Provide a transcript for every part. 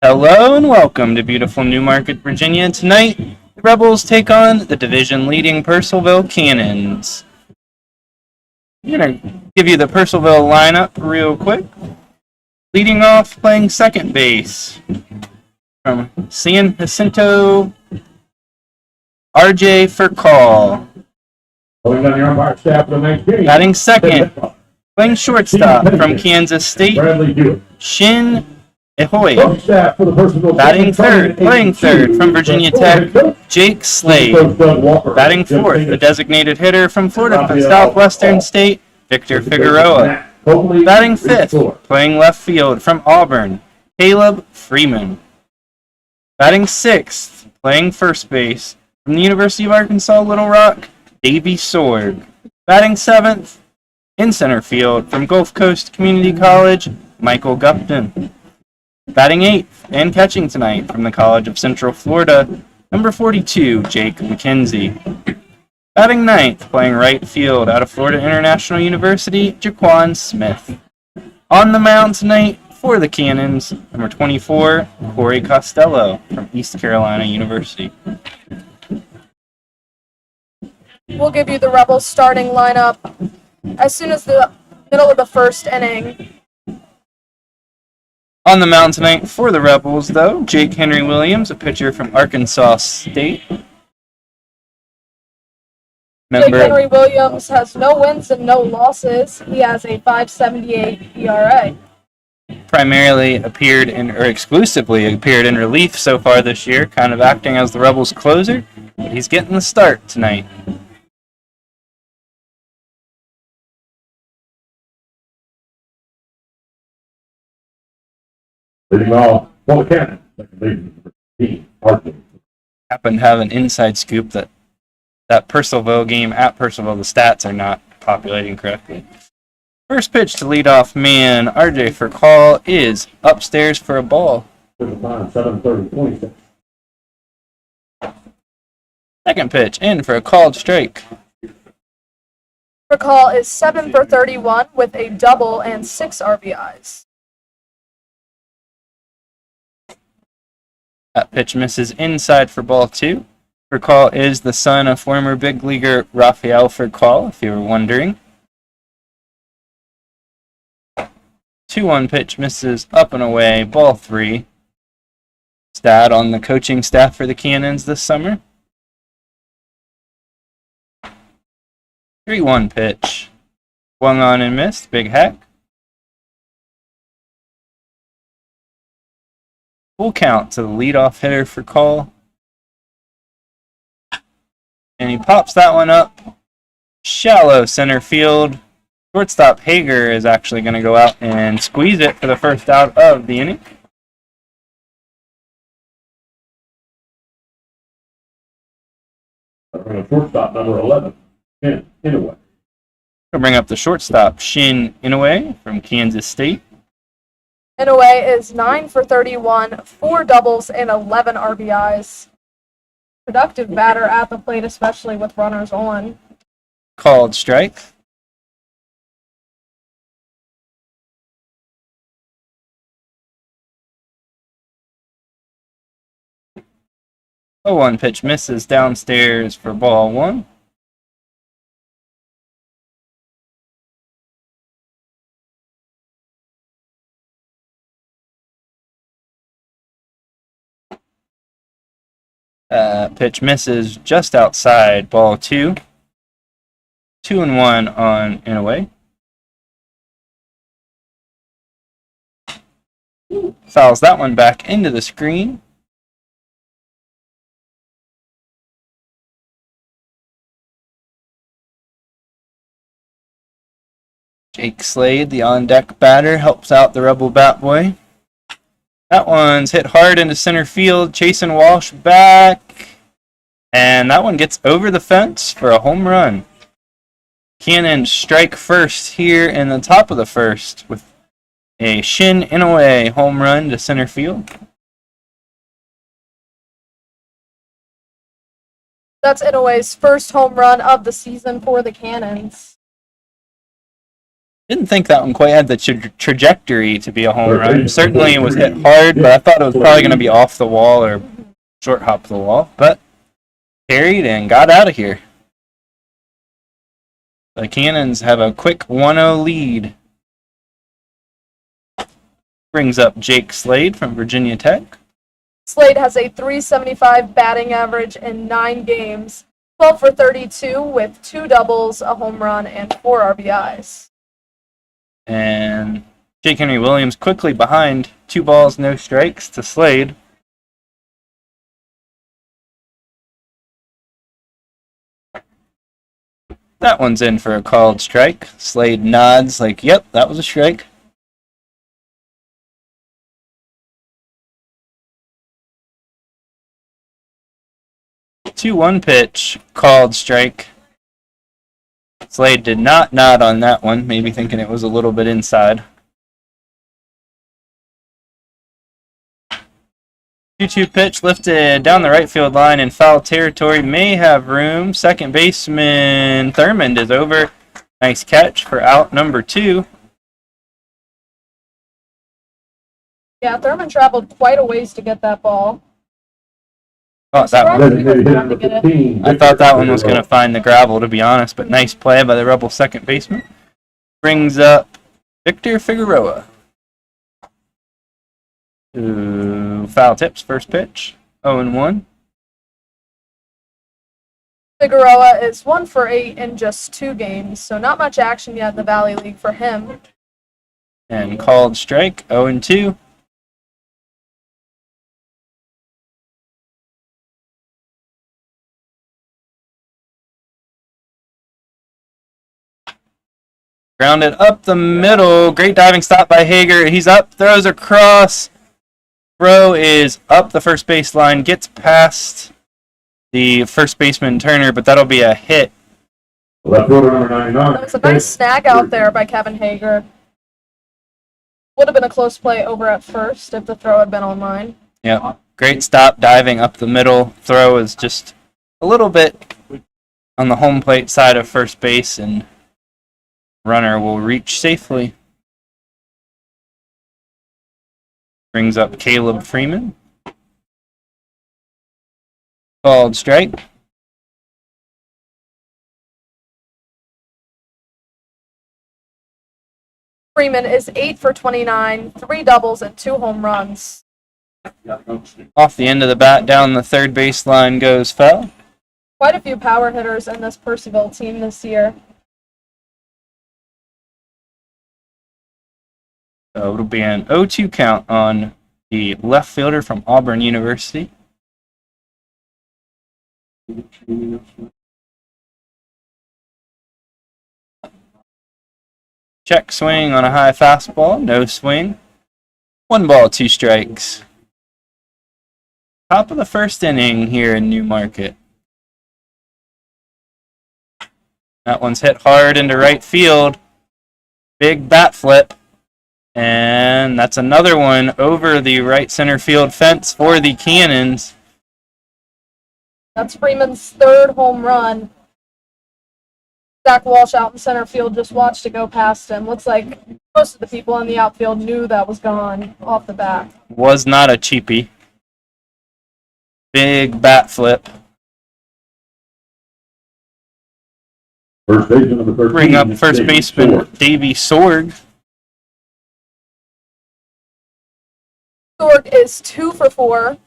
Hello and welcome to beautiful Newmarket, Virginia. Tonight, the Rebels take on the division-leading Purcellville Cannons. I'm going to give you the Purcellville lineup real quick. Leading off, playing second base from San Jacinto, RJ Furcall. Batting second, playing shortstop from Kansas State, Shin Ahoy. Batting third, playing third from Virginia Tech, Jake Slade. Batting fourth, the designated hitter from Florida Southwestern State, Victor Figueroa. Batting fifth, playing left field from Auburn, Caleb Freeman. Batting sixth, playing first base from the University of Arkansas Little Rock, Davey Sorg. Batting seventh, in center field from Gulf Coast Community College, Michael Gupton. Batting eighth and catching tonight from the College of Central Florida, number 42, Jake McKenzie. Batting ninth, playing right field out of Florida International University, Jaquan Smith. On the mound tonight for the Cannons, number 24, Corey Costello from East Carolina University. We'll give you the Rebels starting lineup as soon as the middle of the first inning. On the mound tonight for the Rebels, though, Jake Henry Williams, a pitcher from Arkansas State. Jake Henry Williams has no wins and no losses. He has a 5.78 ERA. Primarily exclusively appeared in relief so far this year, kind of acting as the Rebels' closer, but he's getting the start tonight. Leading off, Paul Cannon, second baseman, Happen to have an inside scoop that Purcellville game at Purcellville, the stats are not populating correctly. First pitch to leadoff man, RJ Furcall, is upstairs for a ball. Second pitch in for a called strike. Furcall is 7 for 31 with a double and 6 RBIs. That pitch misses inside for ball two. Furcall is the son of former big leaguer Rafael Furcall, if you were wondering. 2-1 pitch misses up and away, ball three. Stat on the coaching staff for the Cannons this summer. 3-1 pitch. Swung on and missed, big hack. Full count to the leadoff hitter Furcall. And he pops that one up. Shallow center field. Shortstop Hager is actually going to go out and squeeze it for the first out of the inning. Shortstop number 11, Shin Inoue. We'll bring up the shortstop, Shin Inoue from Kansas State. Inoue is 9 for 31, 4 doubles and 11 RBIs. Productive batter at the plate, especially with runners on. Called strike. A 1 pitch misses downstairs for ball one. Pitch misses just outside ball two. 2-1 on Inoue. Fouls that one back into the screen. Jake Slade, the on-deck batter, helps out the Rebel bat boy. That one's hit hard into center field. Chasen Walsh back. And that one gets over the fence for a home run. Cannon strike first here in the top of the first with a Shin Inoue home run to center field. That's Inoue's first home run of the season for the Cannons. Didn't think that one quite had the trajectory to be a home run. Certainly it was hit hard, but I thought it was probably going to be off the wall or short hop the wall. But carried and got out of here. The Cannons have a quick 1-0 lead. Brings up Jake Slade from Virginia Tech. Slade has a .375 batting average in 9 games, 12 for 32 with 2 doubles, a home run, and 4 RBIs. And Jake Henry Williams quickly behind. 2 balls, no strikes to Slade. That one's in for a called strike. Slade nods like, yep, that was a strike. Two-one pitch, called strike. Slade did not nod on that one, maybe thinking it was a little bit inside. 2-2 pitch lifted down the right field line in foul territory. May have room. Second baseman Thurmond is over. Nice catch for out number 2. Yeah, Thurman traveled quite a ways to get that ball. I thought that one was going to to find the gravel, to be honest, but nice play by the Rebel second baseman. Brings up Victor Figueroa. Foul tips, first pitch, 0-1. Figueroa is 1 for 8 in just 2 games, so not much action yet in the Valley League for him. And called strike, 0-2. Grounded up the middle. Great diving stop by Hager. He's up, throws across. Throw is up the first baseline, gets past the first baseman Turner, but that'll be a hit. Left fielder number 99. That was a nice snag out there by Kevin Hager. Would have been a close play over at first if the throw had been on line. Yep. Great stop, diving up the middle. Throw is just a little bit on the home plate side of first base, and runner will reach safely. Brings up Caleb Freeman. Called strike. Freeman is 8 for 29, 3 doubles, and 2 home runs. Off the end of the bat, down the third baseline goes foul. Quite a few power hitters in this Percival team this year. So it'll be an 0-2 count on the left fielder from Auburn University. Check swing on a high fastball, no swing. 1 ball, 2 strikes. Top of the first inning here in Newmarket. That one's hit hard into right field. Big bat flip. And that's another one over the right center field fence for the Cannons. That's Freeman's 3rd home run. Zach Walsh out in center field just watched it go past him. Looks like most of the people in the outfield knew that was gone off the bat. Was not a cheapie. Big bat flip. First baseman number 13. Bring up first baseman Davey Sorg. Sorg is 2 for 4.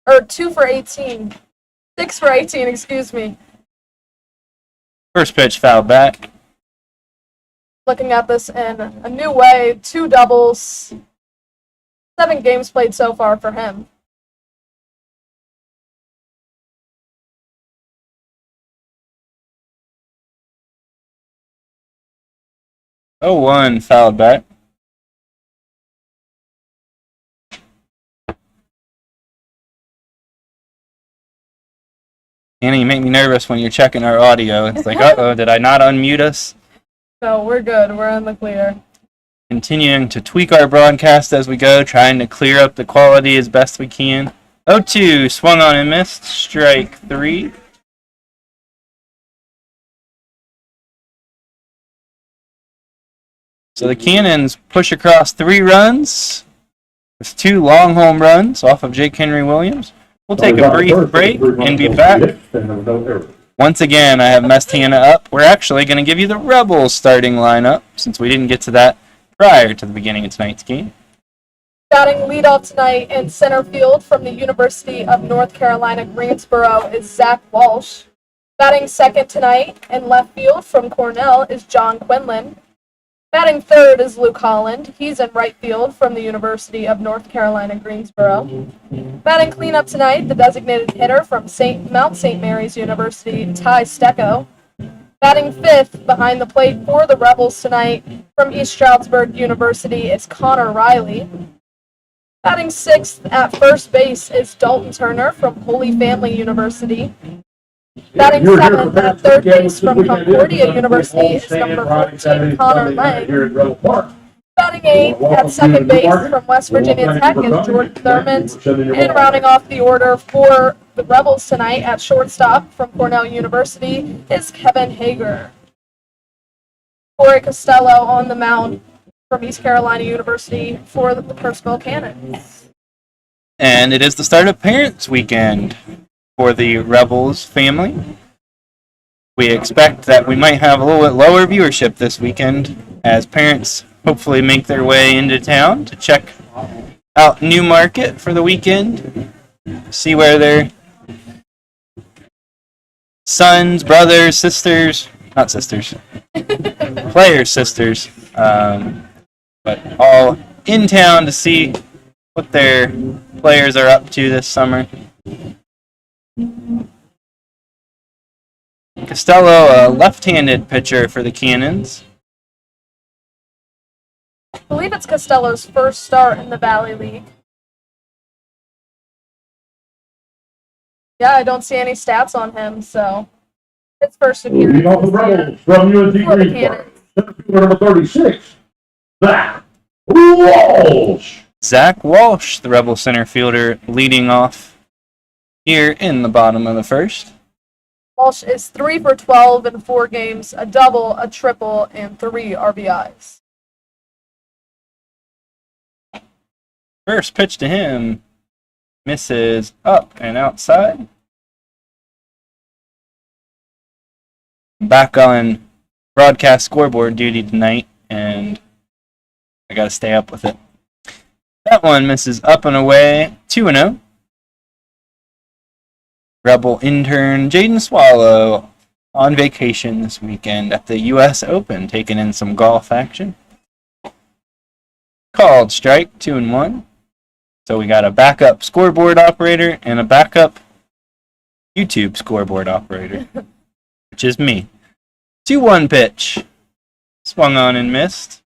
Or 2 for 18. 6 for 18, excuse me. First pitch fouled back. Looking at this in a new way, 2 doubles. 7 games played so far for him. Oh, 1 fouled back. Anna, you make me nervous when you're checking our audio. It's like, uh-oh, did I not unmute us? So we're good. We're in the clear. Continuing to tweak our broadcast as we go, trying to clear up the quality as best we can. 0-2, swung on and missed. Strike 3. So the Cannons push across 3 runs with 2 long home runs off of Jake Henry Williams. We'll take a brief break and be back. Once again, I have messed Hannah up. We're actually going to give you the Rebels starting lineup since we didn't get to that prior to the beginning of tonight's game. Batting leadoff tonight in center field from the University of North Carolina, Greensboro is Zach Walsh. Batting second tonight in left field from Cornell is John Quinlan. Batting third is Luke Holland. He's in right field from the University of North Carolina, Greensboro. Batting cleanup tonight, the designated hitter from Mount St. Mary's University, Ty Stecco. Batting fifth behind the plate for the Rebels tonight from East Stroudsburg University is Connor Riley. Batting sixth at first base is Dalton Turner from Holy Family University. Batting seventh at third base from Concordia University is number 14, Connor Lang. Batting eighth at second base from West Virginia Tech is Jordan Thurmond. And rounding off the order for the Rebels tonight at shortstop from Cornell University is Kevin Hager. Corey Costello on the mound from East Carolina University for the Percival Cannons. And it is the start of Parents Weekend for the Rebels family. We expect that we might have a little bit lower viewership this weekend as parents hopefully make their way into town to check out Newmarket for the weekend, see where their sons, brothers, sisters, not sisters, players' sisters, but all in town to see what their players are up to this summer. Costello, a left-handed pitcher for the Cannons. I believe it's Costello's first start in the Valley League. Yeah, I don't see any stats on him, so it's first appearance. Leading off the Rebels from UNC For the Greensboro, Cannons. center fielder number 36, Zach Walsh. Zach Walsh, the Rebel center fielder, leading off here in the bottom of the first. Walsh is 3 for 12 in 4 games, a double, a triple, and 3 RBIs. First pitch to him misses up and outside. Back on broadcast scoreboard duty tonight, and I got to stay up with it. That one misses up and away, 2-0. Rebel intern Jaden Swallow on vacation this weekend at the U.S. Open, taking in some golf action. Called strike, 2-1. So we got a backup scoreboard operator and a backup YouTube scoreboard operator, which is me. 2-1 pitch. Swung on and missed.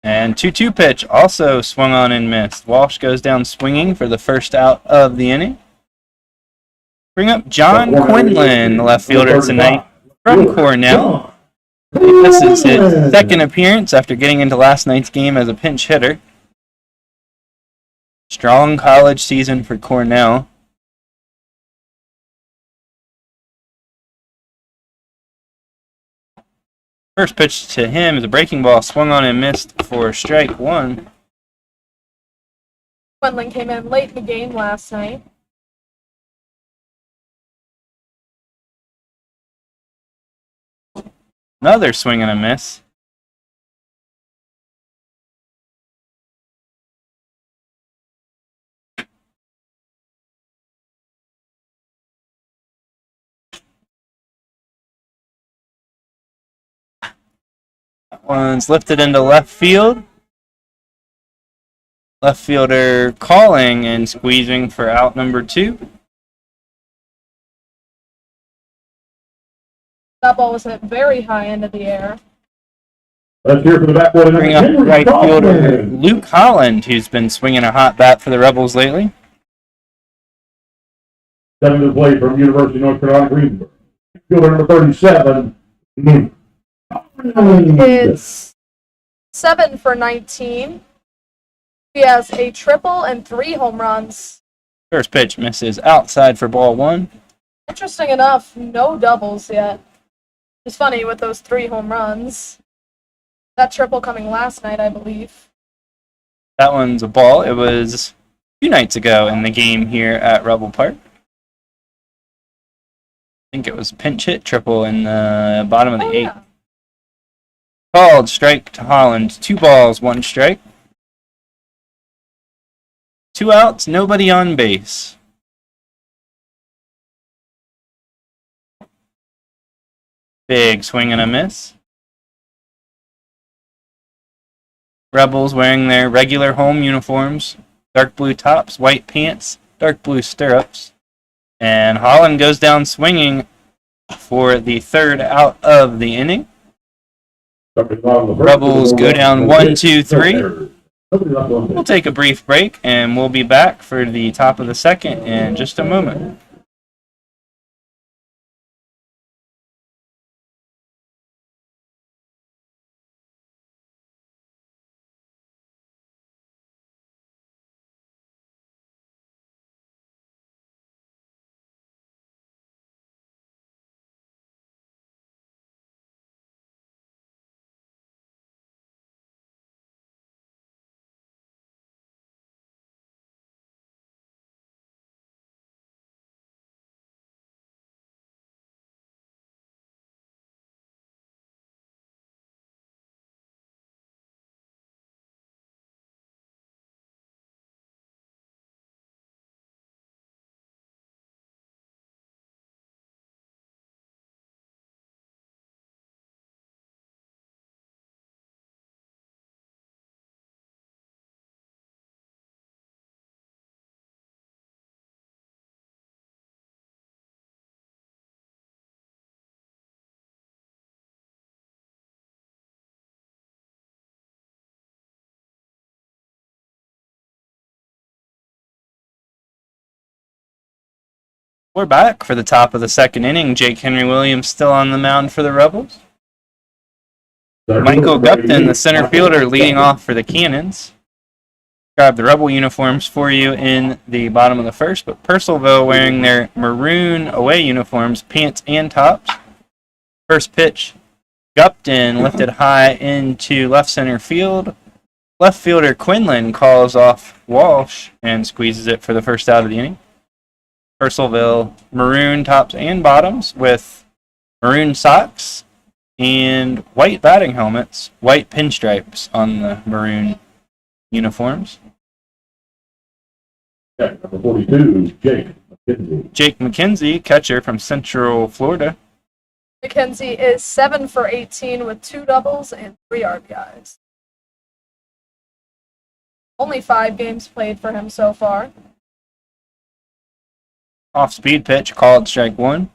And 2-2 pitch, also swung on and missed. Walsh goes down swinging for the first out of the inning. Bring up John Quinlan, the left fielder tonight from Cornell. This is his second appearance after getting into last night's game as a pinch hitter. Strong college season for Cornell. First pitch to him is a breaking ball, swung on and missed for strike 1. Quinlan came in late in the game last night. Another swing and a miss. That one's lifted into left field. Left fielder calling and squeezing for out number 2. That ball was hit very high into the air. Let's hear from the back boy. Bring up right fielder Luke Holland, who's been swinging a hot bat for the Rebels lately. 7 to play from University of North Carolina, Greensboro. Fielder number 37, Luke. It's 7 for 19. He has a triple and 3 home runs. First pitch misses outside for ball 1. Interesting enough, no doubles yet. It's funny with those 3 home runs. That triple coming last night, I believe. That one's a ball. It was 2 nights ago in the game here at Rebel Park. I think it was pinch hit triple in the bottom of the 8th. Yeah. Called strike to Holland. 2 balls, 1 strike. 2 outs, nobody on base. Big swing and a miss. Rebels wearing their regular home uniforms. Dark blue tops, white pants, dark blue stirrups. And Holland goes down swinging for the 3rd out of the inning. Rebels go down 1, 2, 3. We'll take a brief break and we'll be back for the top of the 2nd in just a moment. We're back for the top of the 2nd inning. Jake Henry Williams still on the mound for the Rebels. Michael Gupton, the center fielder, leading off for the Cannons. Grab the Rebel uniforms for you in the bottom of the 1st, but Purcellville wearing their maroon away uniforms, pants and tops. First pitch, Gupton lifted high into left center field. Left fielder Quinlan calls off Walsh and squeezes it for the 1st out of the inning. Purcellville maroon tops and bottoms with maroon socks and white batting helmets, white pinstripes on the maroon uniforms. Yeah, number 42, Jake McKenzie. Jake McKenzie, catcher from Central Florida. McKenzie is 7 for 18 with 2 doubles and 3 RBIs. Only 5 games played for him so far. Off-speed pitch, called strike 1.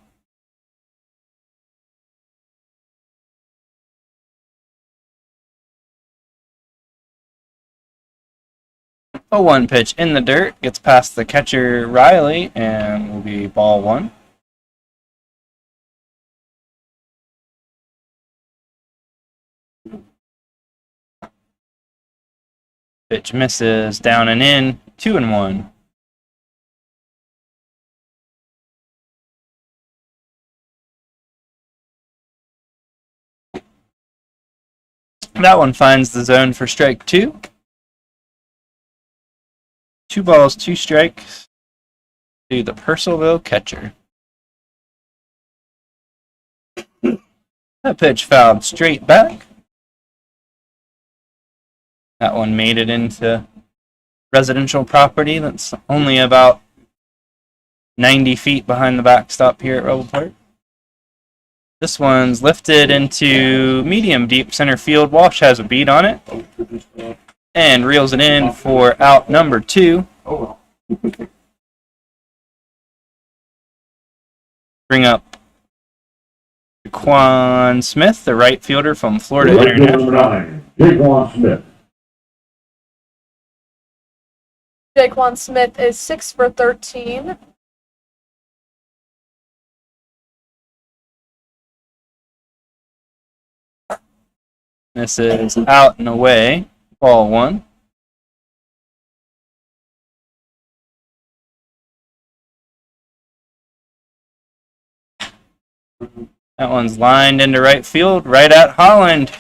A 1 pitch in the dirt, gets past the catcher Riley, and will be ball 1. Pitch misses, down and in, 2-1. That one finds the zone for strike 2. 2 balls, 2 strikes to the Purcellville catcher. That pitch fouled straight back. That one made it into residential property that's only about 90 feet behind the backstop here at Rebel Park. This one's lifted into medium deep center field. Walsh has a beat on it and reels it in for out number 2. Bring up Jaquan Smith, the right fielder from Florida International. Number 9, Jaquan Smith. Jaquan Smith is 6 for 13. This is out and away, ball 1. That one's lined into right field, right at Holland.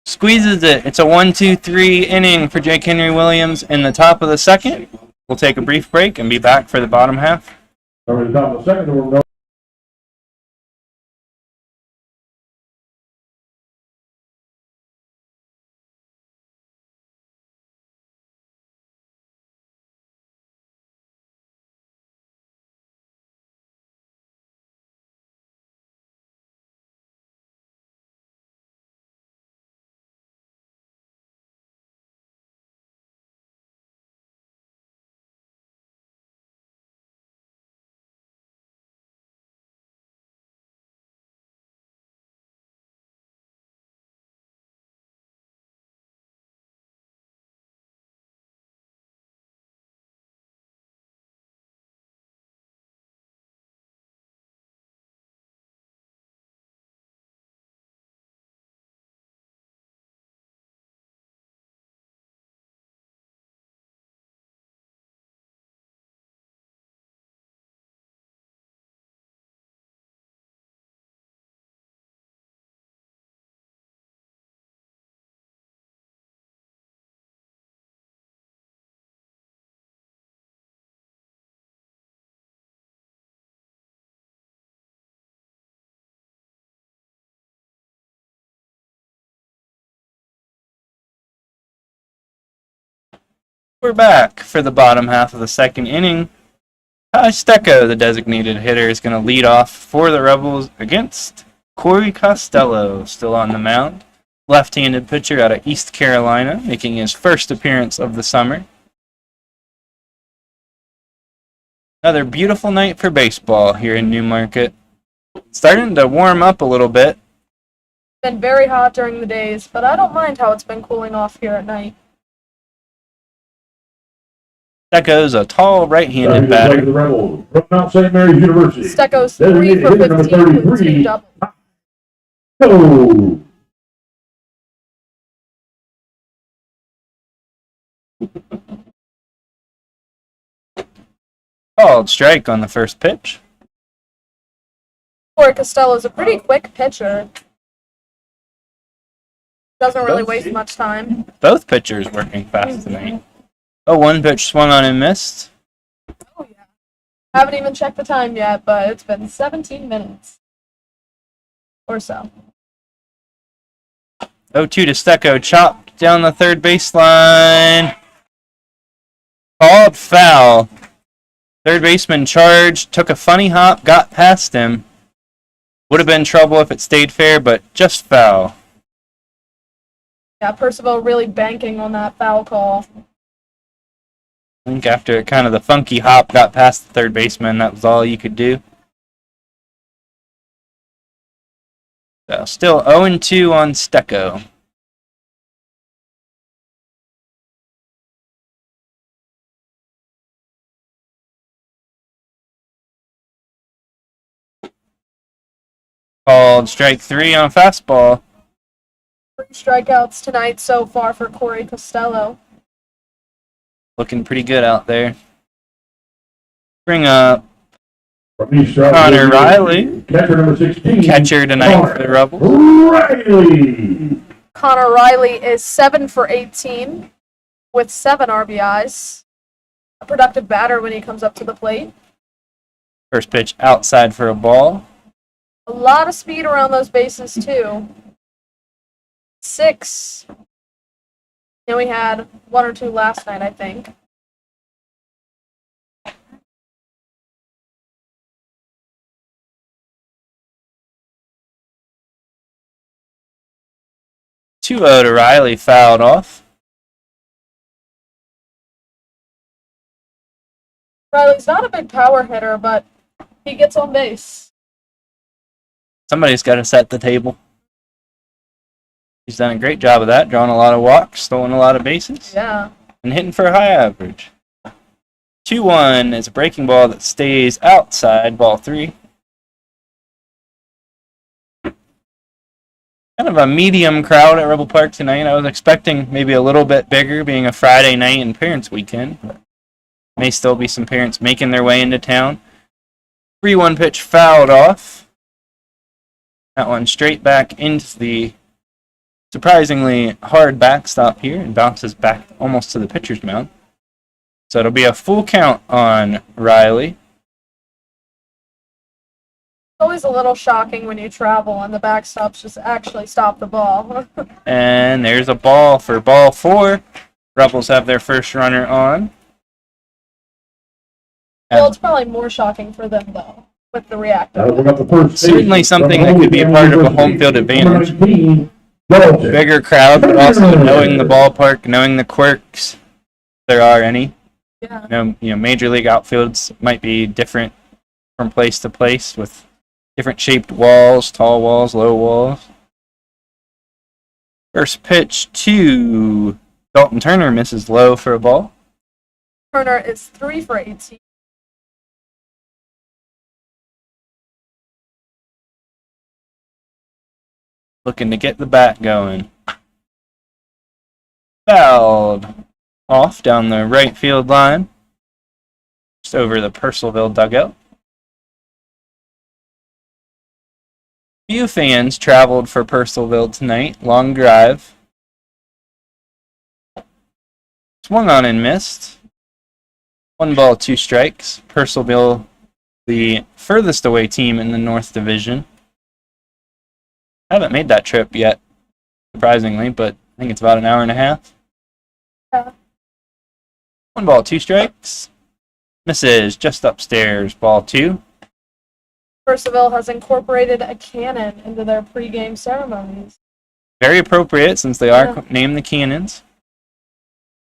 Squeezes it. It's a 1-2-3 inning for Jake Henry Williams in the top of the second. We'll take a brief break and be back for the bottom half. Over the top of the second, we'll We're back for the bottom half of the second inning. Ty Stecco, the designated hitter, is going to lead off for the Rebels against Corey Costello, still on the mound. Left-handed pitcher out of East Carolina, making his first appearance of the summer. Another beautiful night for baseball here in Newmarket. Starting to warm up a little bit. Been very hot during the days, but I don't mind how it's been cooling off here at night. Stecco's a tall right-handed batter. The Rebels from Mount St. Mary's University. Stecco's 3 Designated for hitter number 15 with 2 33. doubles. Go! Called strike on the first pitch. Corey Costello's a pretty quick pitcher. Doesn't really waste much time. Both pitchers working fast tonight. Oh, one pitch swung on and missed. Oh, yeah. Haven't even checked the time yet, but it's been 17 minutes. Or so. 0-2 to Stecco, chopped down the third baseline. Called foul. Third baseman charged, took a funny hop, got past him. Would have been trouble if it stayed fair, but just foul. Yeah, Percival really banking on that foul call. I think after kind of the funky hop got past the third baseman, that was all you could do. So still 0-2 on Stecco. Called strike 3 on fastball. 3 strikeouts tonight so far for Corey Costello. Looking pretty good out there. Bring up From East Stroudsburg, Connor Riley, Catcher number 16. catcher tonight for the Rebels. Riley! Connor Riley is 7 for 18 with 7 RBIs. A productive batter when he comes up to the plate. First pitch outside for a ball. A lot of speed around those bases, too. 6. And we had 1 or 2 last night, I think. Two 2-0 to Riley, fouled off. Riley's not a big power hitter, but he gets on base. Somebody's got to set the table. He's done a great job of that, drawing a lot of walks, stolen a lot of bases, Yeah. and hitting for a high average. 2-1 is a breaking ball that stays outside, ball 3. Kind of a medium crowd at Rebel Park tonight. I was expecting maybe a little bit bigger, being a Friday night and Parents' Weekend. But may still be some parents making their way into town. 3-1 pitch fouled off. That one straight back into the surprisingly hard backstop here and bounces back almost to the pitcher's mound. So it'll be a full count on Riley. It's always a little shocking when you travel and the backstops just actually stop the ball. And there's a ball for ball 4. Rebels have their first runner on. Well, it's probably more shocking for them, though, with the reactor. Certainly something that could be a part of a home field advantage. Bigger crowd, but also knowing the ballpark, knowing the quirks, if there are any. Yeah. Major league outfields might be different from place to place with different shaped walls, tall walls, low walls. First pitch to Dalton Turner, misses low for a ball. Turner is 3 for 18. Looking to get the bat going. Fouled off down the right field line. Just over the Purcellville dugout. Few fans traveled for Purcellville tonight. Long drive. Swung on and missed. 1 ball, 2 strikes. Purcellville, the furthest away team in the North Division. Haven't made that trip yet, surprisingly, but I think it's about an hour and a half. Yeah. 1 ball, 2 strikes. Misses just upstairs, ball 2. Purcellville has incorporated a cannon into their pregame ceremonies. Very appropriate since they are named the Cannons.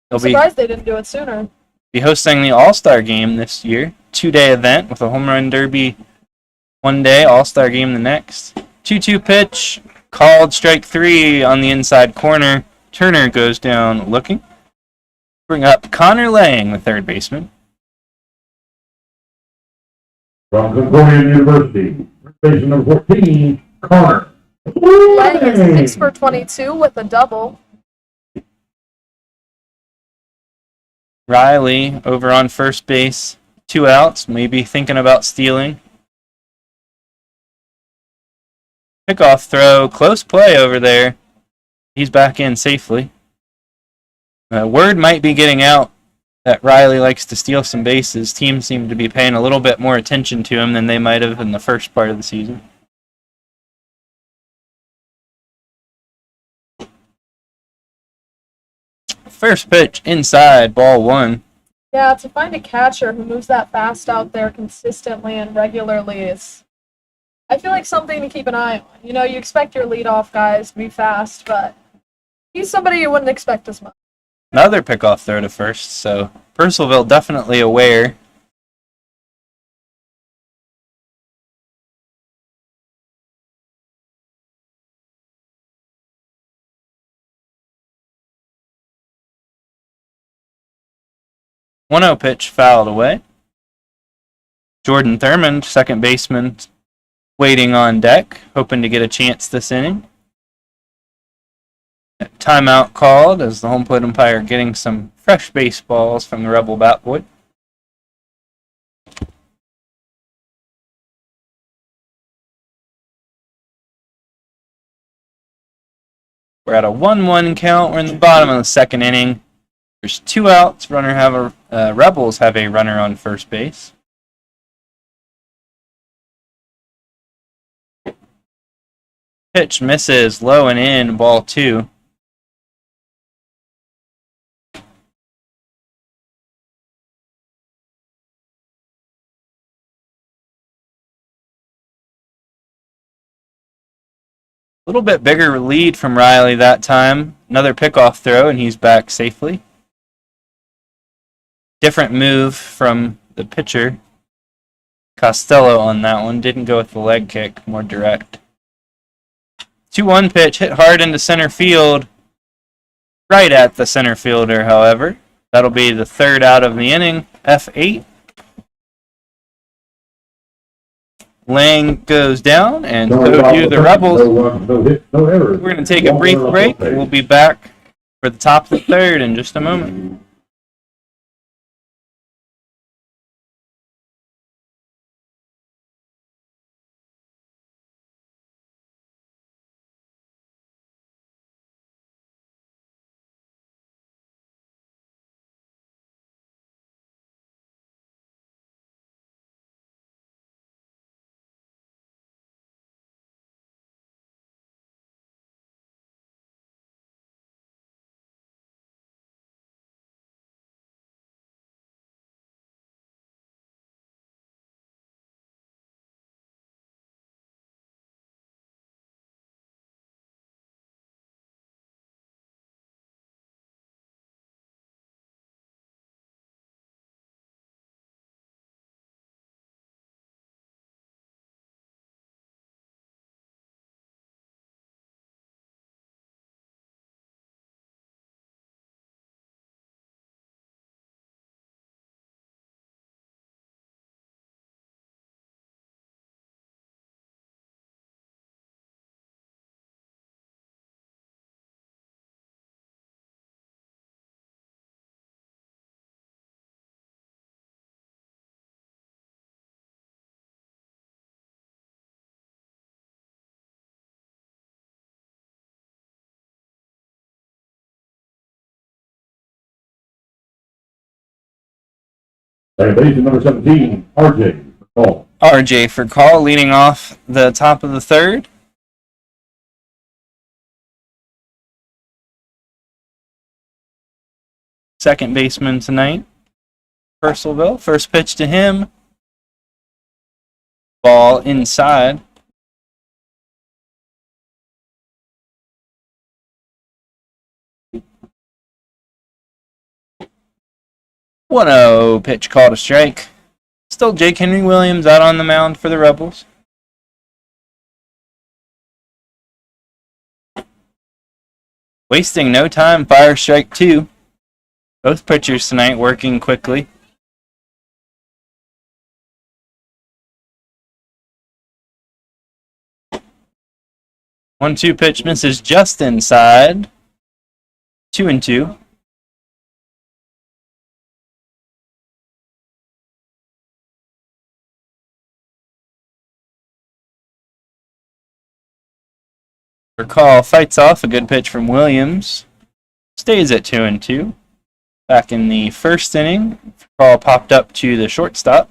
I'm They'll surprised they didn't do it sooner. be hosting the All-Star Game this year. 2-day event with a home run derby one day, All-Star Game the next. 2-2 pitch, called strike 3 on the inside corner. Turner goes down looking. Bring up Connor Lang, the third baseman. From Concordia University, station number 14, Connor. Lang is 6 for 22 with a double. Riley over on first base. 2 outs, maybe thinking about stealing. Pickoff throw, close play over there. He's back in safely. Word might be getting out that Riley likes to steal some bases. Teams seem to be paying a little bit more attention to him than they might have in the first part of the season. First pitch inside, ball 1. Yeah, to find a catcher who moves that fast out there consistently and regularly is, I feel like, something to keep an eye on. You expect your leadoff guys to be fast, but he's somebody you wouldn't expect as much. Another pickoff throw to first, so Purcellville definitely aware. One 1-0 pitch fouled away. Jordan Thurmond, second baseman, waiting on deck, hoping to get a chance this inning. Timeout called as the home plate umpire getting some fresh baseballs from the Rebel bat boy. We're at a 1-1 count. We're in the bottom of the second inning. There's 2 outs. Rebels have a runner on first base. Pitch misses, low and in, ball 2. A little bit bigger lead from Riley that time. Another pickoff throw, and he's back safely. Different move from the pitcher. Costello on that one. Didn't go with the leg kick, more direct. 2-1 pitch, hit hard into center field. Right at the center fielder, however. That'll be the third out of the inning. F8. Lang goes down, and so do the Rebels. We're going to take a brief break. We'll be back for the top of the third in just a moment. Second baseman, number 17, RJ for call. RJ for call, leading off the top of the third. Second baseman tonight, Purcellville. First pitch to him. Ball inside. One 0 pitch called a strike. Still Jake Henry Williams out on the mound for the Rebels. Wasting no time, fire strike 2. Both pitchers tonight working quickly. One-two pitch misses just inside. 2-2. Call fights off a good pitch from Williams. Stays at 2-2. Back in the first inning, Call popped up to the shortstop.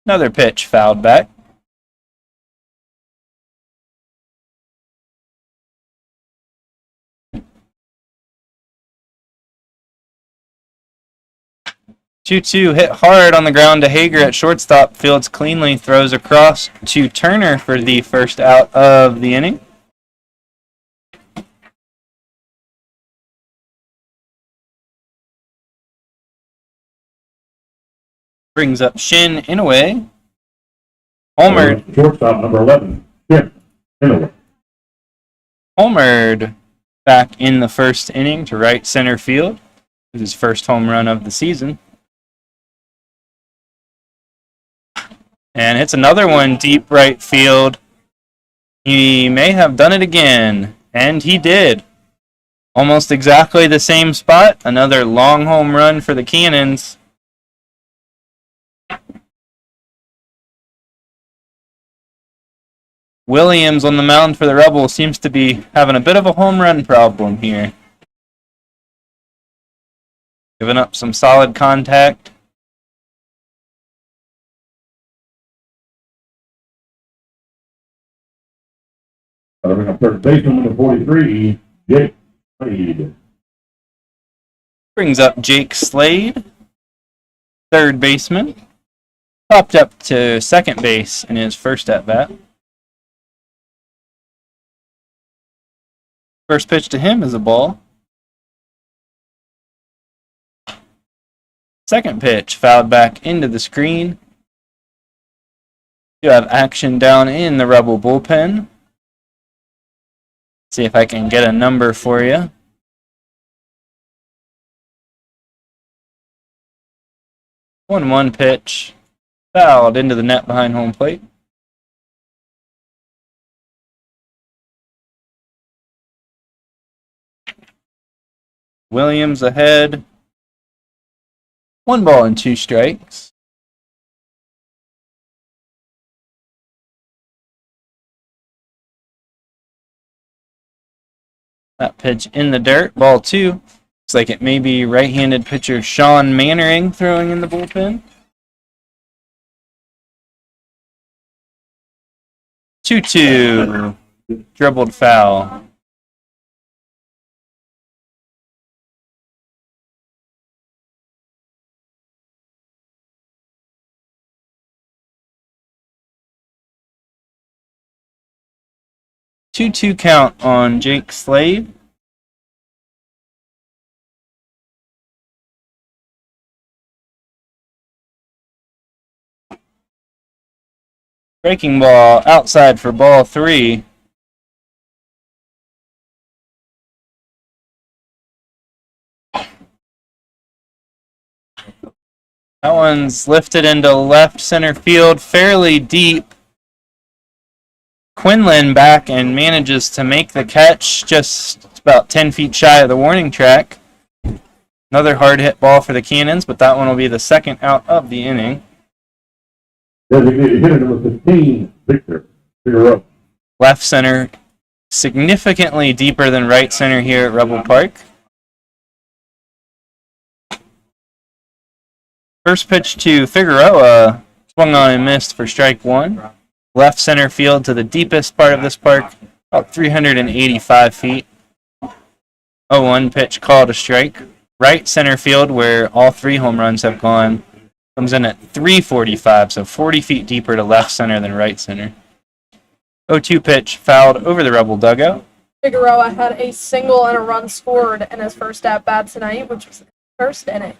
Another pitch fouled back. Two hit hard on the ground to Hager at shortstop. Fields cleanly, throws across to Turner for the first out of the inning. Brings up Shin Inoue. Homered. Shortstop, number 11, Shin Inoue. Homered back in the first inning to right center field. This is his first home run of the season. And hits another one deep right field. He may have done it again. And he did. Almost exactly the same spot. Another long home run for the Cannons. Williams on the mound for the Rebels seems to be having a bit of a home run problem here. Giving up some solid contact. Third baseman, number 43, Jake Slade. Brings up Jake Slade, third baseman. Popped up to second base in his first at-bat. First pitch to him is a ball. Second pitch fouled back into the screen. You have action down in the Rebel bullpen. See if I can get a number for you. One pitch, fouled into the net behind home plate. Williams ahead. 1 ball and 2 strikes. That pitch in the dirt, ball 2. Looks like it may be right-handed pitcher Sean Mannering throwing in the bullpen. 2-2. Dribbled foul. Two count on Jake Slade. Breaking ball outside for ball 3. That one's lifted into left center field, fairly deep. Quinlan back and manages to make the catch just about 10 feet shy of the warning track. Another hard hit ball for the Cannons, but that one will be the second out of the inning. Designated hitter, number 15, Victor Figueroa. Left center significantly deeper than right center here at Rebel Park. First pitch to Figueroa, swung on and missed for strike one. Left center field to the deepest part of this park, about 385 feet. 0-1 pitch called a strike. Right center field, where all 3 home runs have gone, comes in at 345, so 40 feet deeper to left center than right center. 0-2 pitch fouled over the Rebel dugout. Figueroa had a single and a run scored in his first at bat tonight, which was the first inning.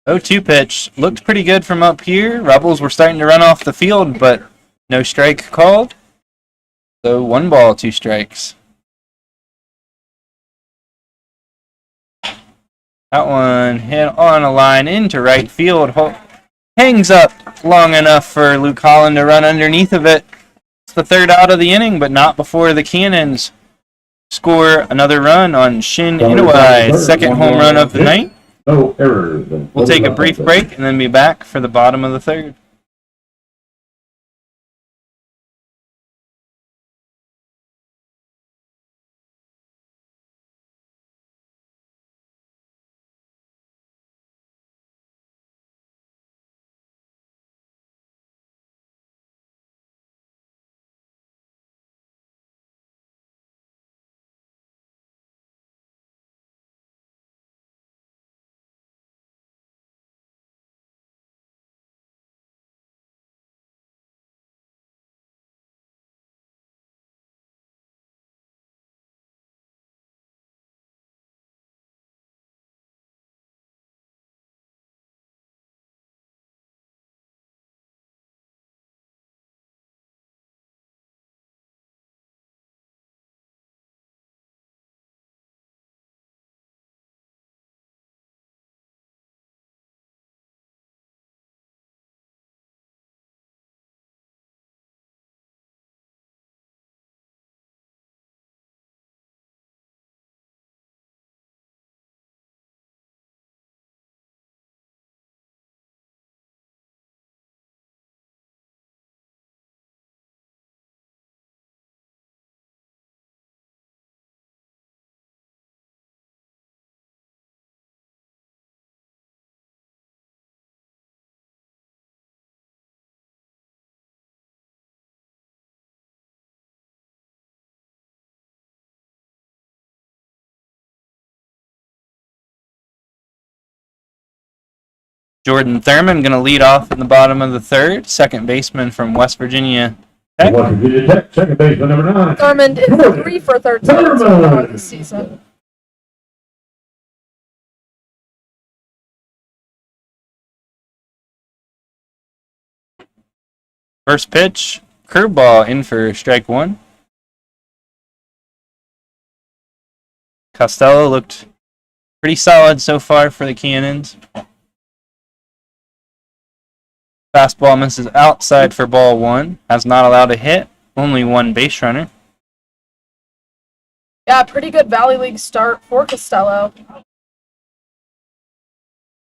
Oh, 0-2 pitch looked pretty good from up here. Rebels were starting to run off the field, but no strike called. So 1 ball, 2 strikes. That one hit on a line into right field. Hangs up long enough for Luke Holland to run underneath of it. It's the 3rd out of the inning, but not before the Cannons score another run on Shin Inouye's 2nd home run of the night. No errors. We'll take a brief break and then be back for the bottom of the 3rd. Jordan Thurman going to lead off in the bottom of the 3rd. Second baseman from West Virginia Tech. West Virginia Tech, second baseman number 9. Thurmond is 3 for 13 so far this season. First pitch, curveball in for strike 1. Costello looked pretty solid so far for the Cannons. Fastball misses outside for ball 1. Has not allowed a hit. Only 1 base runner. Yeah, pretty good Valley League start for Costello.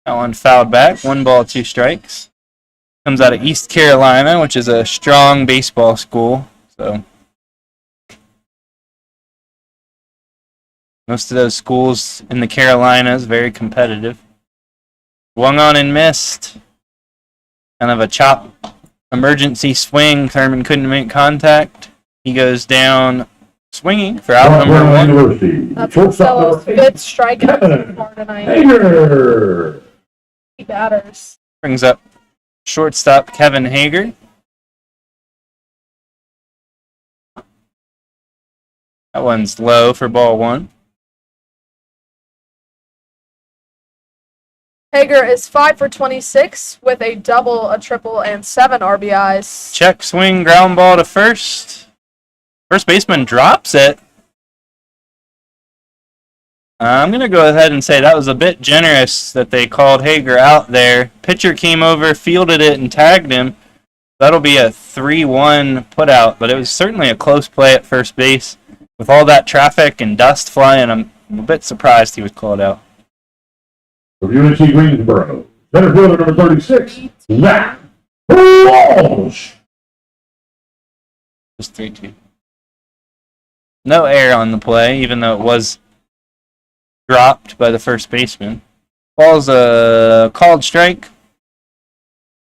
That one fouled back. 1 ball, 2 strikes. Comes out of East Carolina, which is a strong baseball school. So most of those schools in the Carolinas very competitive. Swung on and missed. Kind of a chop emergency swing. Thurman couldn't make contact. He goes down swinging for out number 1. That's Costello's 5th strikeout so far tonight. Hager. 3 batters. Brings up shortstop Kevin Hager. That one's low for ball 1. Hager is 5 for 26 with a double, a triple, and 7 RBIs. Check swing, ground ball to first. First baseman drops it. I'm going to go ahead and say that was a bit generous that they called Hager out there. Pitcher came over, fielded it, and tagged him. That'll be a 3-1 putout, but it was certainly a close play at first base. With all that traffic and dust flying, I'm a bit surprised he was called out. From UNC Greensboro, Center fielder number 36, Zach Walsh. Just 3-2. No error on the play, even though it was dropped by the first baseman. Ball's a called strike.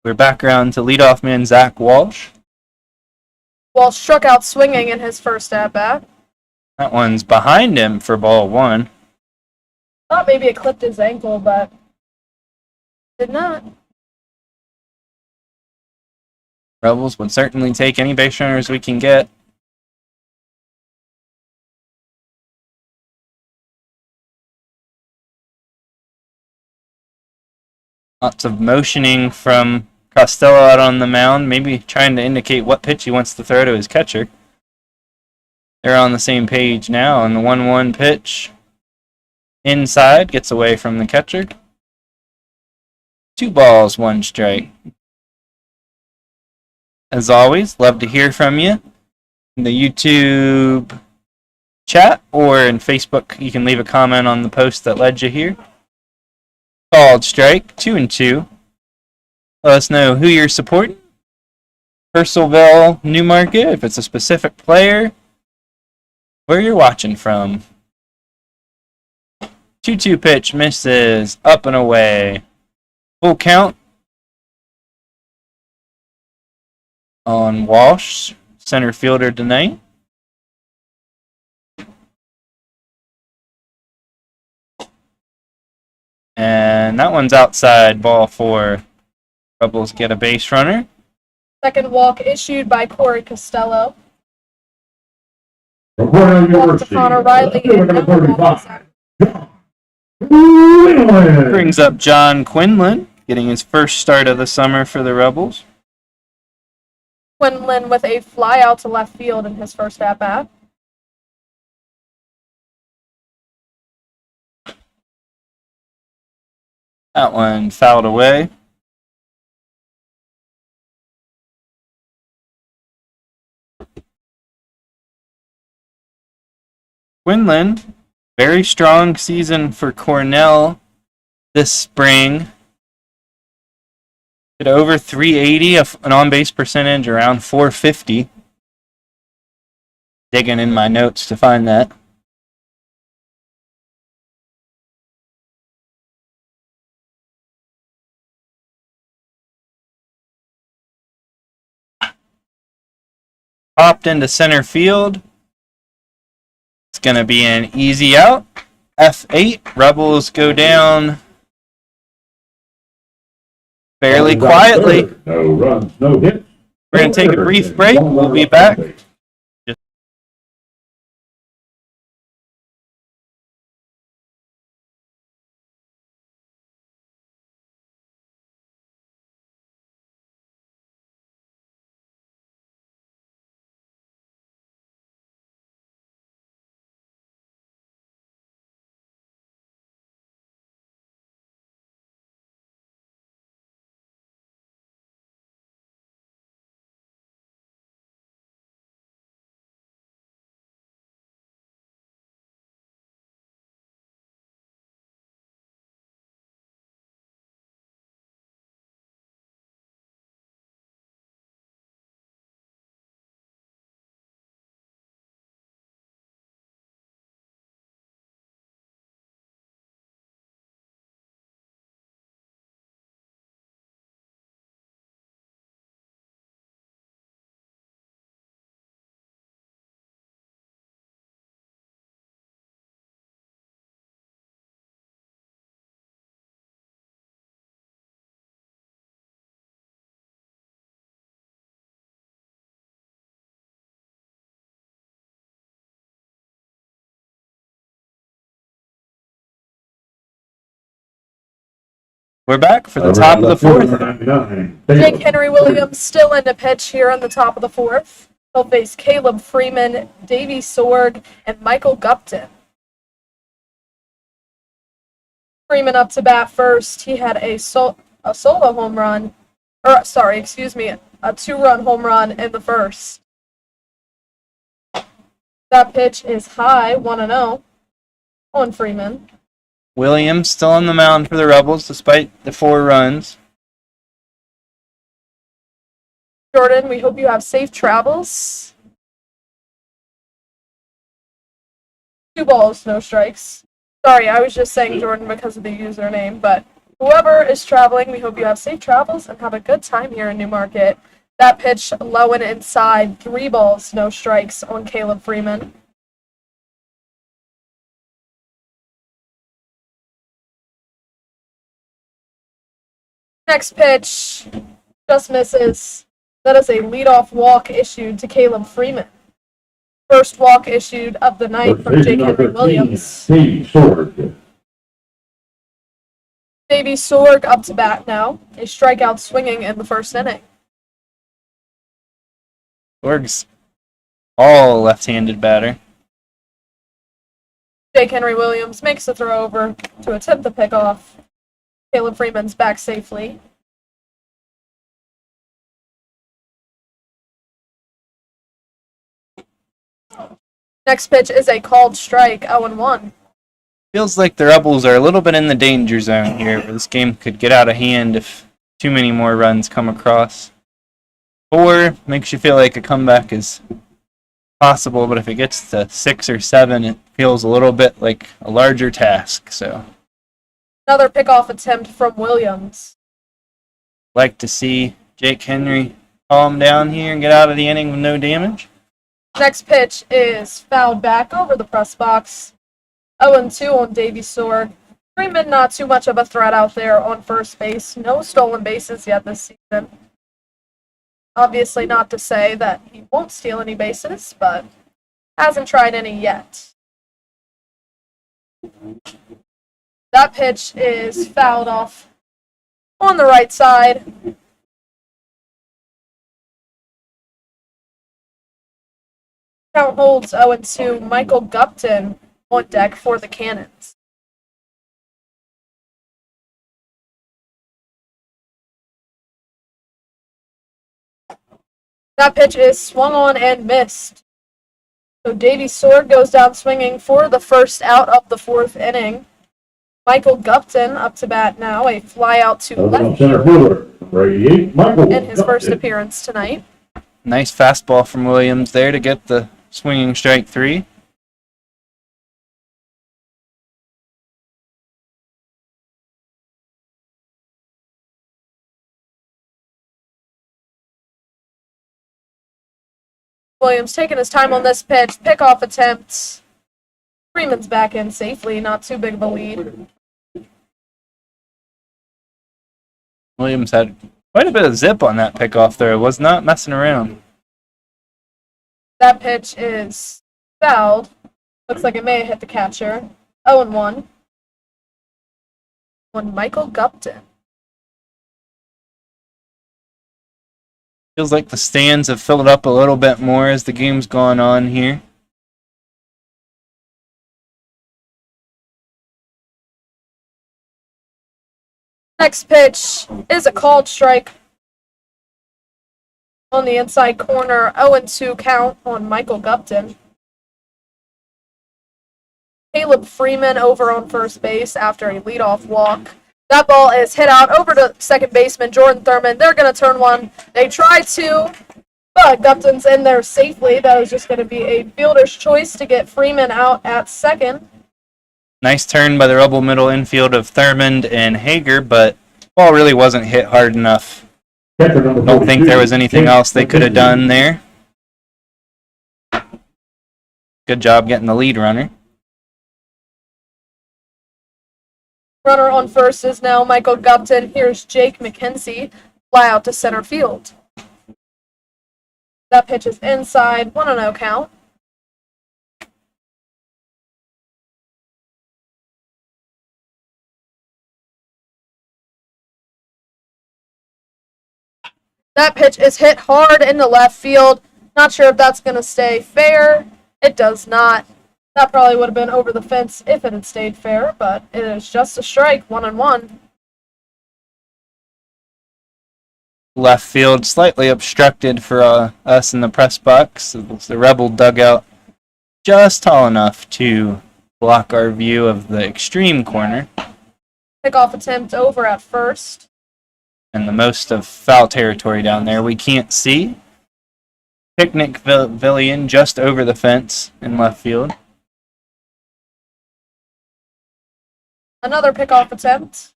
We're back around to leadoff man Zach Walsh. Walsh struck out swinging in his first at-bat. That one's behind him for ball one. Thought maybe it clipped his ankle, but did not. Rebels would certainly take any base runners we can get. Lots of motioning from Costello out on the mound, maybe trying to indicate what pitch he wants to throw to his catcher. They're on the same page now, and the 1-1 pitch inside gets away from the catcher. 2 balls, 1 strike. As always, love to hear from you in the YouTube chat or in Facebook. You can leave a comment on the post that led you here. Called strike, 2-2. Let us know who you're supporting. Purcellville, Newmarket, if it's a specific player, where you're watching from. 2-2 pitch misses, up and away. Full count on Walsh, center fielder tonight. And that one's outside, ball 4. Rebels get a base runner. Second walk issued by Corey Costello. From Cornell Walk to University. Connor Riley and Number now walk to 35, Zach. John Quinlan. Brings up John Quinlan, getting his first start of the summer for the Rebels. Quinlan with a fly out to left field in his first at-bat. That one fouled away. Quinlan, very strong season for Cornell this spring. Hit over 380, an on-base percentage around 450. Digging in my notes to find that. Popped into center field. It's going to be an easy out. F8. Rebels go down fairly quietly. No runs, no hits. We're going to take a brief break. We'll be back. We're back for the top of the 4th. Jake Henry Williams still in the pitch here in the top of the 4th. He'll face Caleb Freeman, Davey Sorg, and Michael Gupton. Freeman up to bat first. He had a solo home run, a 2-run home run in the first. That pitch is high, 1-0 on Freeman. Williams still on the mound for the Rebels despite the 4 runs. Jordan, we hope you have safe travels. 2 balls, no strikes. Sorry, I was just saying Jordan because of the username, but whoever is traveling, we hope you have safe travels and have a good time here in Newmarket. That pitch low and inside, 3 balls, no strikes on Caleb Freeman. Next pitch, just misses. That is a leadoff walk issued to Caleb Freeman. First walk issued of the night from Jake Henry Williams. Davey Sorg. Davey Sorg up to bat now. A strikeout swinging in the first inning. Sorg's all left-handed batter. Jake Henry Williams makes the throw over to attempt the pickoff. Caleb Freeman's back safely. Next pitch is a called strike, 0-1. Feels like the Rebels are a little bit in the danger zone here, where this game could get out of hand if too many more runs come across. 4 makes you feel like a comeback is possible, but if it gets to 6 or 7, it feels a little bit like a larger task. So, Another pickoff attempt from Williams. like to see Jake Henry calm down here and get out of the inning with no damage. Next pitch is fouled back over the press box. 0-2 on Davey Sorg. Freeman not too much of a threat out there on first base. No stolen bases yet this season. Obviously not to say that he won't steal any bases, but hasn't tried any yet. That pitch is fouled off on the right side. Count holds 0-2. Michael Gupton on deck for the Cannons. That pitch is swung on and missed. So Davey Sorg goes down swinging for the first out of the 4th inning. Michael Gupton up to bat now, a fly out to left Center fielder, number 88, Michael in his first Gupton. appearance tonight. Nice fastball from Williams there to get the swinging strike 3. Williams taking his time on this pitch. Pickoff attempts. Freeman's back in safely. Not too big of a lead. Williams had quite a bit of zip on that pickoff there. Was not messing around. That pitch is fouled. Looks like it may have hit the catcher. 0-1. On Michael Gupton. Feels like the stands have filled up a little bit more as the game's gone on here. Next pitch is a called strike on the inside corner. 0-2 count on Michael Gupton. Caleb Freeman over on first base after a leadoff walk. That ball is hit out over to second baseman Jordan Thurman. They're going to turn one. They try to, but Gupton's in there safely. That was just going to be a fielder's choice to get Freeman out at second. Nice turn by the Rebel middle infield of Thurmond and Hager, but the ball really wasn't hit hard enough. Don't think there was anything else they could have done there. Good job getting the lead runner. Runner on first is now Michael Gupton. Here's Jake McKenzie. Fly out to center field. That pitch is inside. 1-0 count. That pitch is hit hard in the left field. Not sure if that's going to stay fair. It does not. That probably would have been over the fence if it had stayed fair, but it is just a strike, 1-1. Left field slightly obstructed for us in the press box. The Rebel dugout just tall enough to block our view of the extreme corner Pickoff attempt over at first. and the most of foul territory down there we can't see. Picnic Pavilion just over the fence in left field. Another pickoff attempt.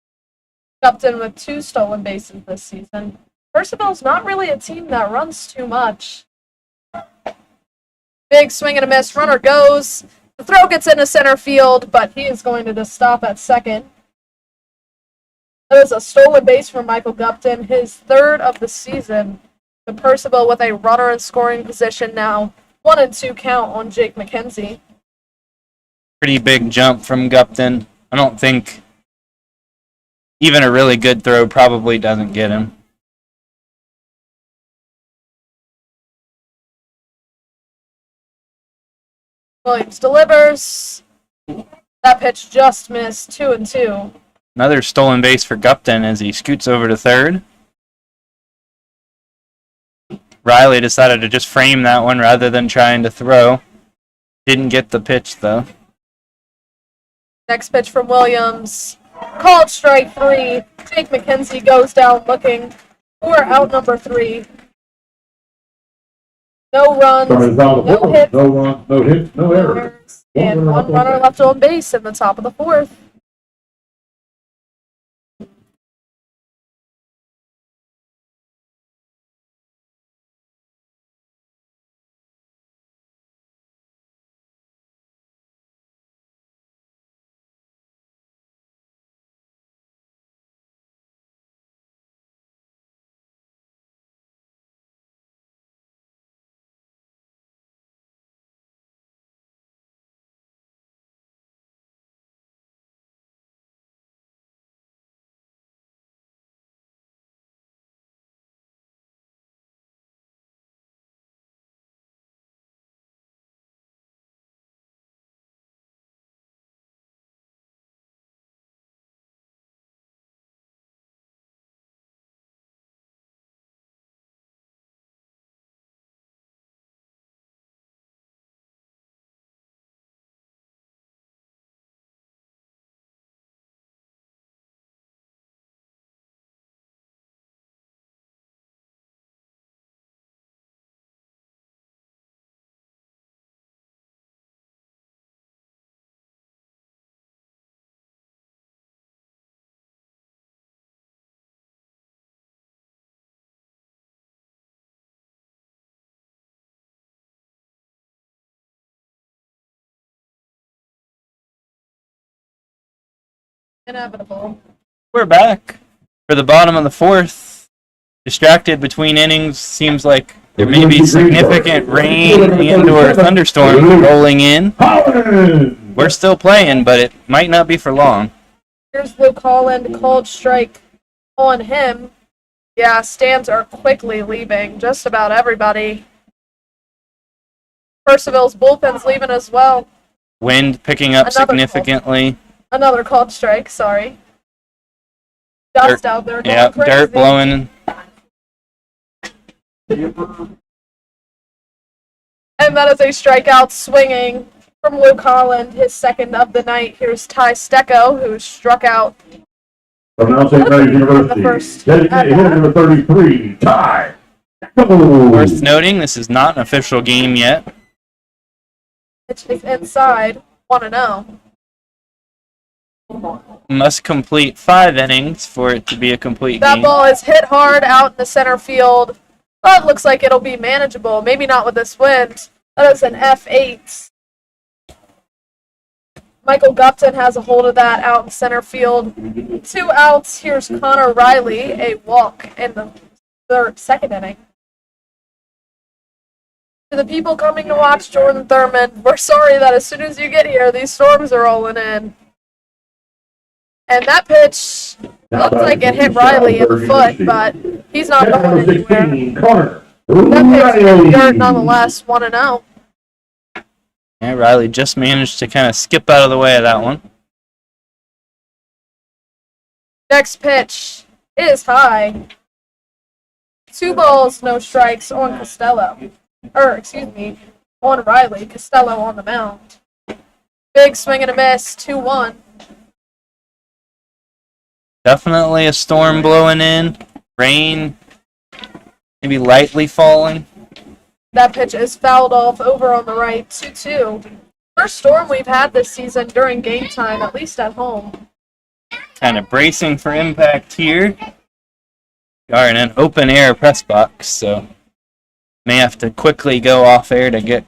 Upton with 2 stolen bases this season. Percival's not really a team that runs too much. Big swing and a miss. Runner goes. The throw gets into center field, but he is going to just stop at second. That is a stolen base from Michael Gupton, his 3rd of the season. To Percival with a runner in scoring position now. 1-2 count on Jake McKenzie. Pretty big jump from Gupton. I don't think even a really good throw probably doesn't get him. Williams delivers. That pitch just missed. 2-2. Another stolen base for Gupton as he scoots over to third. Riley decided to just frame that one rather than trying to throw. Didn't get the pitch, though. Next pitch from Williams. Called strike 3. Jake McKenzie goes down looking for out number 3. No runs, no hits, No runs, no hits, no errors. and 1 runner left on base in the top of the 4th. Inevitable. We're back for the bottom of the 4th. Distracted between innings. Seems like there may be significant rain and/or thunderstorm rolling in. Holland! We're still playing, but it might not be for long. Here's Luke Holland, called strike on him. Yeah, stands are quickly leaving. Just about everybody. Percival's bullpen's leaving as well. Wind picking up Another significantly. Another called strike, sorry. Dust out there going Yeah, crazy. dirt blowing. And that is a strikeout swinging from Luke Holland, his 2nd of the night. Here's Ty Stecco, who struck out. From Mount St. Mary's University. The first Designated hitter number 33, Ty. Worth noting, this is not an official game yet. Pitch is inside, 1-0. Must complete 5 innings for it to be a complete That game. ball is hit hard out in the center field. But it looks like it'll be manageable. Maybe not with this wind. That is an F8. Michael Gupton has a hold of that out in center field. 2 outs. Here's Connor Riley, a walk in the 2nd inning. To the people coming to watch Jordan Thurman, we're sorry that as soon as you get here, these storms are rolling in. And that pitch looked like it hit Riley in the foot, but he's not Hitter going number anywhere. 16, Connor That pitch hit the dirt Riley. nonetheless, 1-0. Yeah, Riley just managed to kind of skip out of the way of that one. Next pitch is high. 2 balls, no strikes on Costello. On Riley. Costello on the mound. Big swing and a miss, 2-1. Definitely a storm blowing in. Rain maybe lightly falling. That pitch is fouled off over on the right, 2-2. First storm we've had this season during game time, at least at home. Kind of bracing for impact here. We are in an open air press box, so may have to quickly go off air to get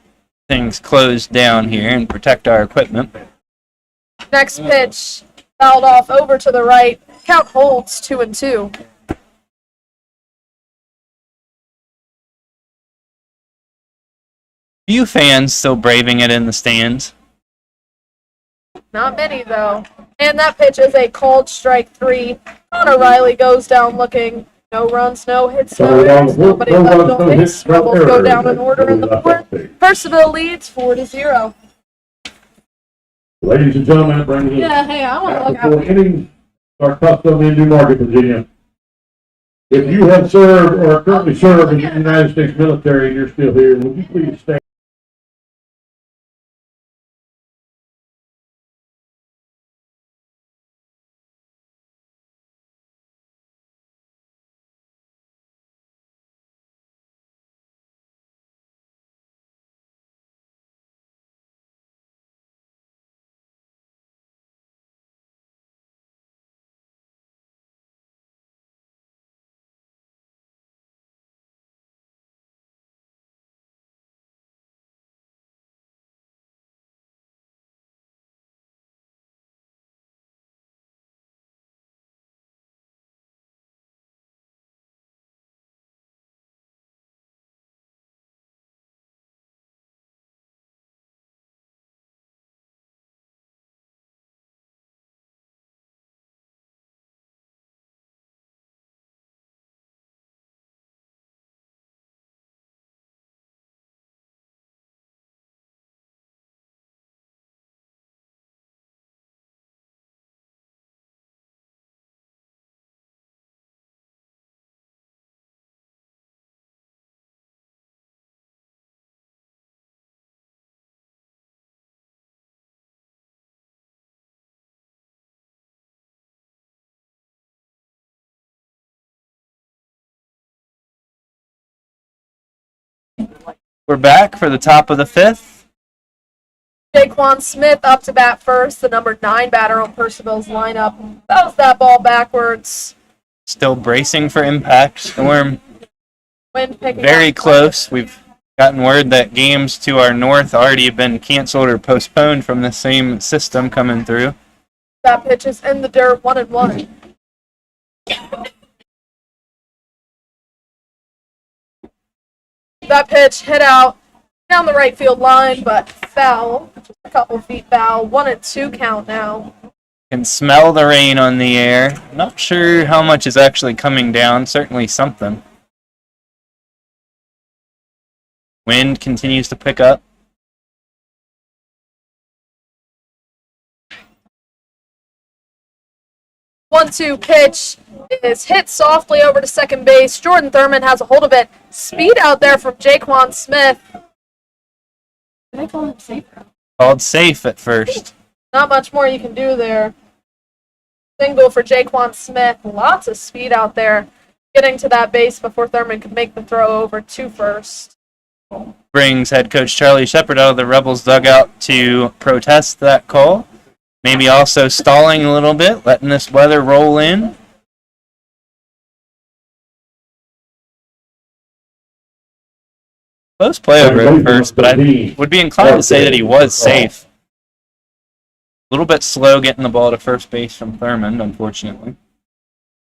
things closed down here and protect our equipment. Next pitch, fouled off over to the right. Count holds 2-2. Few fans still braving it in the stands. Not many, though. And that pitch is a called strike 3. Connor Riley goes down looking. No runs, no hits, no errors. Nobody left on base. Rebels go down in order in the fourth. Percival leads 4-0. Ladies and gentlemen, it brings us Yeah, hey, I want to look after 4 out. innings, our custom in Newmarket, Virginia. If you have served or currently serve in the United States military and you're still here, would you please stand? We're back for the top of the fifth. Jaquan Smith up to bat first, the number 9 batter on Percival's lineup. Fouls that ball backwards. Still bracing for impact. Storm Wind picking very up. close. We've gotten word that games to our north already have been canceled or postponed from the same system coming through. That pitch is in the dirt, 1-1. That pitch hit out down the right field line, but foul. Just a couple feet foul. 1-2 count now. Can smell the rain on the air. Not sure how much is actually coming down. Certainly something. Wind continues to pick up. One-two pitch is hit softly over to second base. Jordan Thurman has a hold of it. Speed out there from Jaquan Smith. Did I call him safe? Called safe at first. Not much more you can do there. Single for Jaquan Smith. Lots of speed out there. Getting to that base before Thurman could make the throw over to first. Brings head coach Charlie Shepard out of the Rebels dugout to protest that call. Maybe also stalling a little bit, letting this weather roll in. Close play over at first, but I would be inclined to say that he was safe. A little bit slow getting the ball to first base from Thurmond, unfortunately.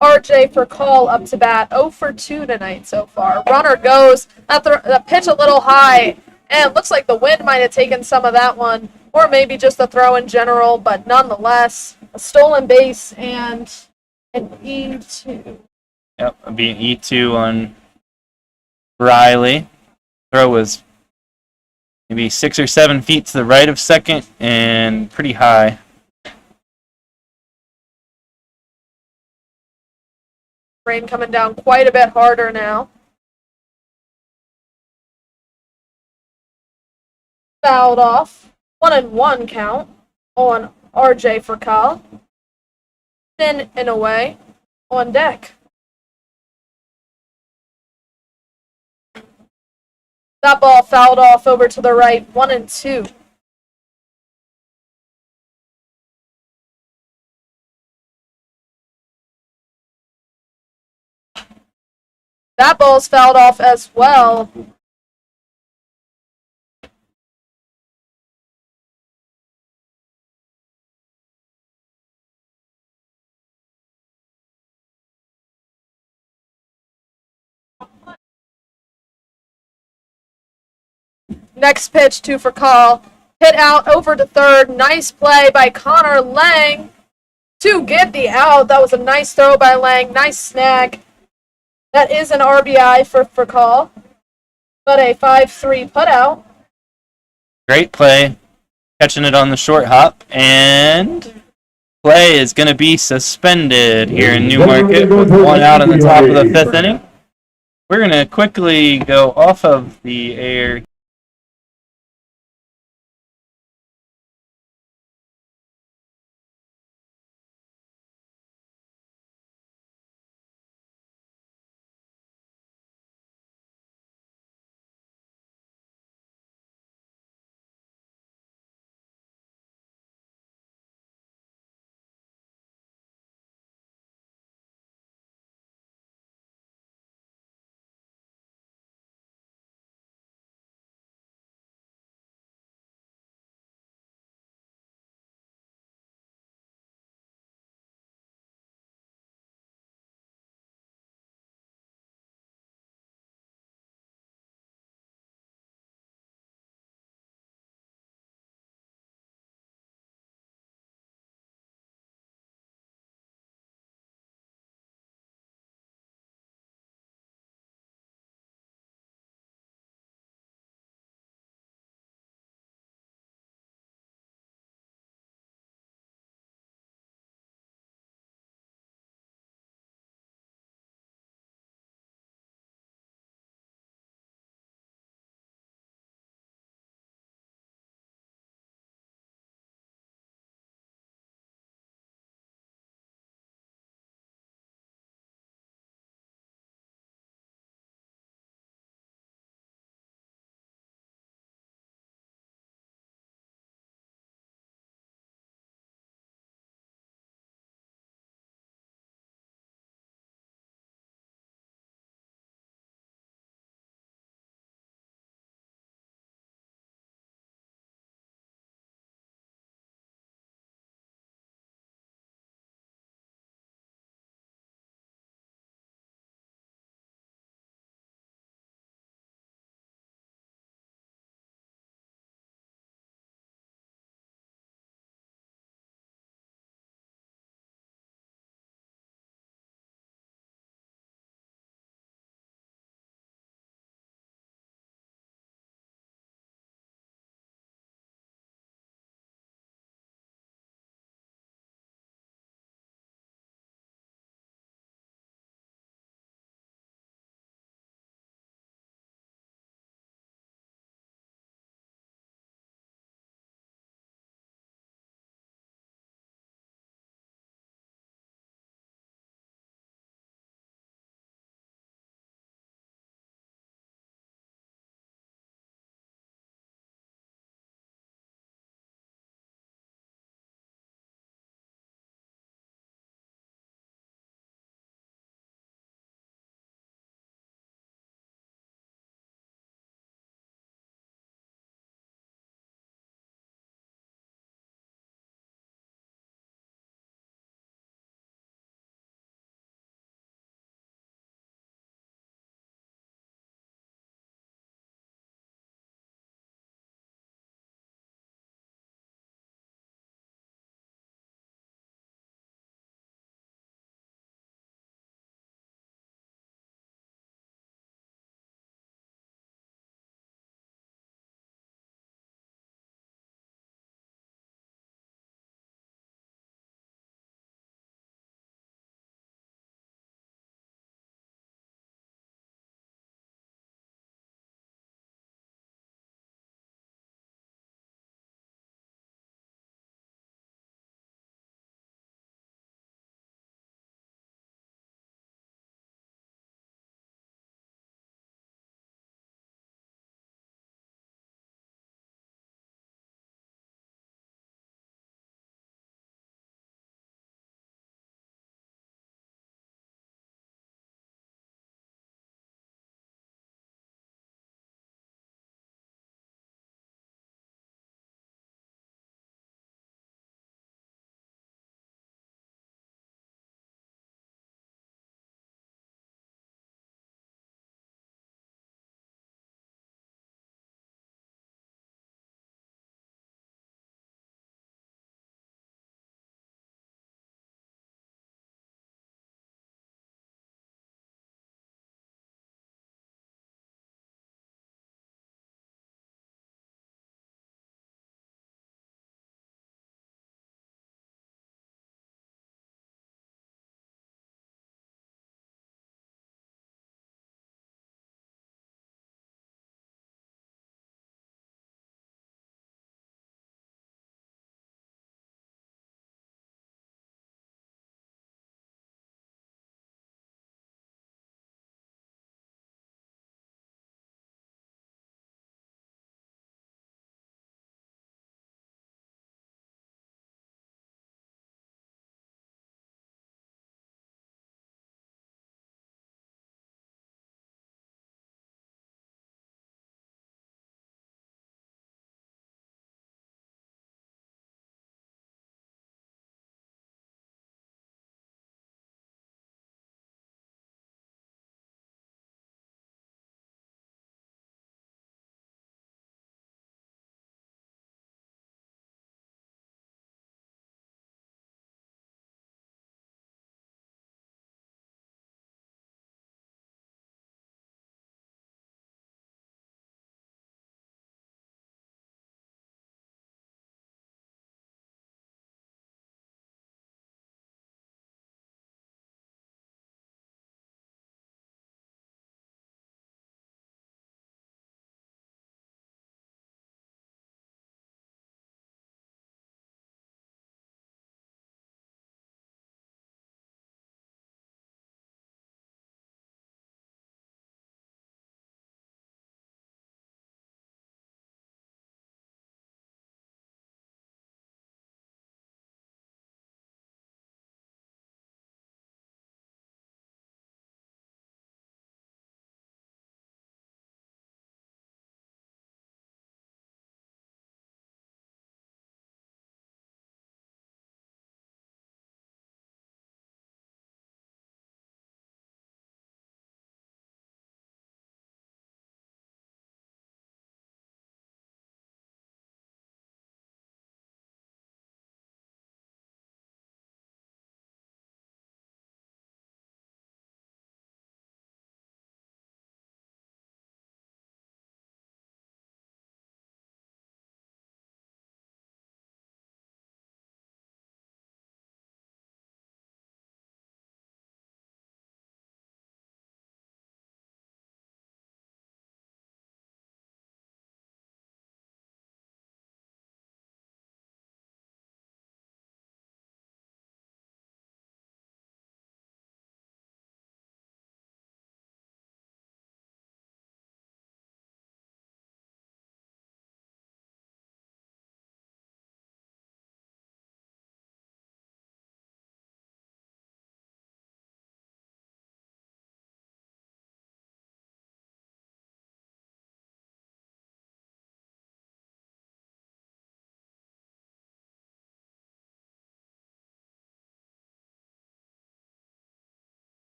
RJ for call up to bat. 0 for 2 tonight so far. Runner goes. That pitch a little high. And it looks like the wind might have taken some of that one. Or maybe just the throw in general. But nonetheless, a stolen base and an E2. Yep, it'll be an E2 on Riley. Throw was maybe 6 or 7 feet to the right of second and pretty high. Rain coming down quite a bit harder now. Fouled off. 1-1 count on RJ for Kyle. Shin Inoue on deck. That ball fouled off over to the right, 1-2. That ball's fouled off as well. Next pitch, 2 for Call. Hit out over to third. Nice play by Connor Lang to get the out. That was a nice throw by Lang. Nice snag. That is an RBI for Call, but a 5-3 putout. Great play. Catching it on the short hop. And play is going to be suspended here in Newmarket with 1 out in the top of the 5th inning. We're going to quickly go off of the air